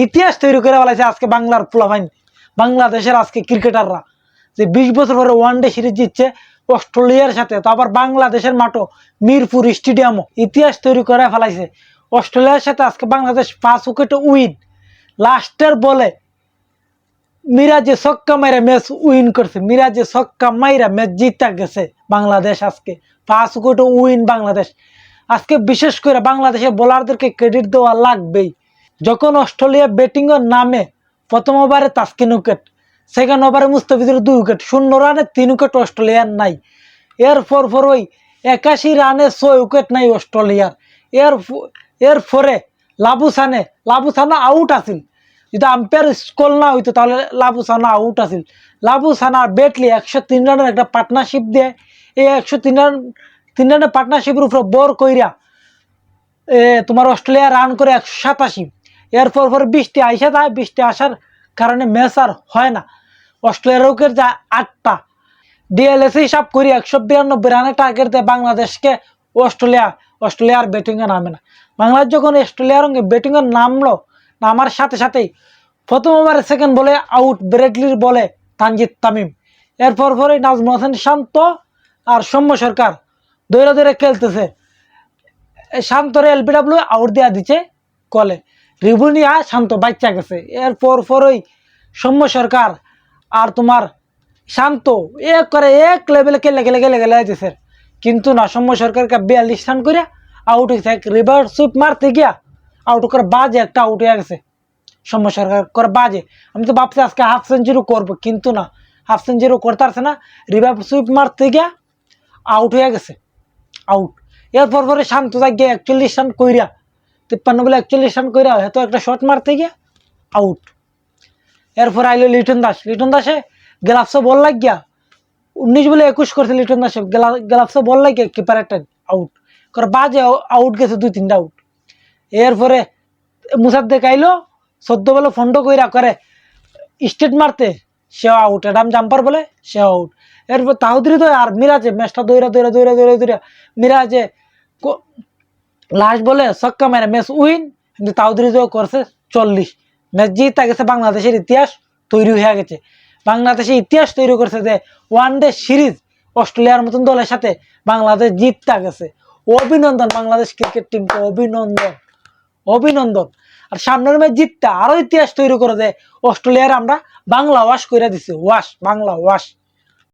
ইতিহাস তৈরি করে ফেলাইছে আজকে বাংলার পোলাপাইন, বাংলাদেশের আজকে ক্রিকেটাররা যে 20 বছর পরে ওয়ানডে সিরিজ জিতছে অস্ট্রেলিয়ার সাথে, তো আবার বাংলাদেশের মাঠও মিরপুর স্টেডিয়ামও ইতিহাস তৈরি করে ফেলাইছে। অস্ট্রেলিয়ার সাথে আজকে বাংলাদেশ 5 উইকেটে উইন, লাস্টের বলে মিরাজে ছক্কা মাইরা ম্যাচ উইন করছে, মিরাজে ছক্কা মাইরা ম্যাচ জিতা গেছে বাংলাদেশ। আজকে 5 উইকেটে উইন বাংলাদেশ। আজকে বিশেষ করে বাংলাদেশের বোলারদেরকে ক্রেডিট দেওয়া লাগবেই। যখন অস্ট্রেলিয়া ব্যাটিং এর নামে প্রথম ওভারে তাসকিন উইকেট, সেকেন্ড ওভারে মুস্তাফিজের 2 উইকেট, 0 রানে 3 উইকেট অস্ট্রেলিয়ার নাই। এরপর ওই 81 রানে 6 উইকেট নাই অস্ট্রেলিয়ার। এরপরে লাবুসানে আউট আছিল, যদি আম্পায়ার স্কোর না হইতো তাহলে লাবুসানা আউট আছিল। লাবুসানা বেটলি 103 রানের একটা পার্টনারশিপ দিয়ে, এই 103 রানের পার্টনারশিপের উপরে বোর কইরা তোমার অস্ট্রেলিয়া রান করে 187। এরপর বৃষ্টি আইসা যায়, বৃষ্টি আসার কারণে ম্যাচ আর হয় না। অস্ট্রেলিয়ার উইকেট যায় 8টা। ডিএলএস হিসাব করি 192 রানের টার্গেট দেয় বাংলাদেশকে অস্ট্রেলিয়ার ব্যাটিংয়ে নামে না। বাংলাদেশ যখন অস্ট্রেলিয়ার ব্যাটিংয়ে নামার সাথে সাথেই প্রথম ওভারে সেকেন্ড বলে আউট ব্রেডলির বলে তানজিদ তামিম। এরপর নাজমুল হাসান শান্ত আর সৌম্য সরকার দৌড়ে খেলতেছে, শান্তরে এলবিডব্লিউ আউট দেওয়া দিচ্ছে কলে, রিবুনিয়া শান্ত বাচ্চা গেছে। এরপর সৌম্য সরকার আর তোমার শান্ত এক লেভেলে গেলে দিছে, কিন্তু না, সৌম্য সরকারকে 42 রান করে আউট হয়েছে। রিভার্স সুইপ মারতে গিয়া আউট করে বাজে একটা আউট হয়ে গেছে সৌম্য সরকার করে বাজে। আমি তো ভাবছি আজকে হাফ সেঞ্চুরি করবো, কিন্তু না, হাফ সেঞ্চুরি করতে পারছে না, রিভার্স সুইপ মারতে গিয়া আউট হয়ে গেছে, আউট। এরপর শান্ত জায়গায় 41 রান কইরা 53 বলে 41 রান কইরা হয়তো একটা শট মারতে গিয়া আউট। এরপর আইলো লিটন দাসে গ্লাভসে বল লাগিয়া 19 বলে 21 করছে লিটন দাসে, গ্লাভসে বল লাগিয়া কিপারের টাইম আউট করে বাজে আউট গেছে 2-3টা আউট। এরপরে মুসাদ্দেক আইলো 14 বলে ফন্ড কইরা করে স্টেট মারতে, সেও আউট। এডাম জাম্পার বলে সেও আউট। এরপর তাহুদ্রি তো আর মিরাজে ম্যাচটা দৌড়া মিরাজে লাস্ট বলে ছক্কা মেরে ম্যাচ উইন, কিন্তু তাহুদ্রি তো করছে 40। ম্যাচ জিতা গেছে, বাংলাদেশের ইতিহাস তৈরি হয়ে গেছে। বাংলাদেশের ইতিহাস তৈরি করছে যে ওয়ানডে সিরিজ অস্ট্রেলিয়ার মতন দলের সাথে বাংলাদেশ জিততে গেছে। অভিনন্দন বাংলাদেশ ক্রিকেট টিমকে, অভিনন্দন। আর সামনের ম্যাচ জিততে আরো ইতিহাস তৈরি করে দেয় অস্ট্রেলিয়ার আমরা বাংলা ওয়াশ করে দিছি, বাংলা ওয়াশ।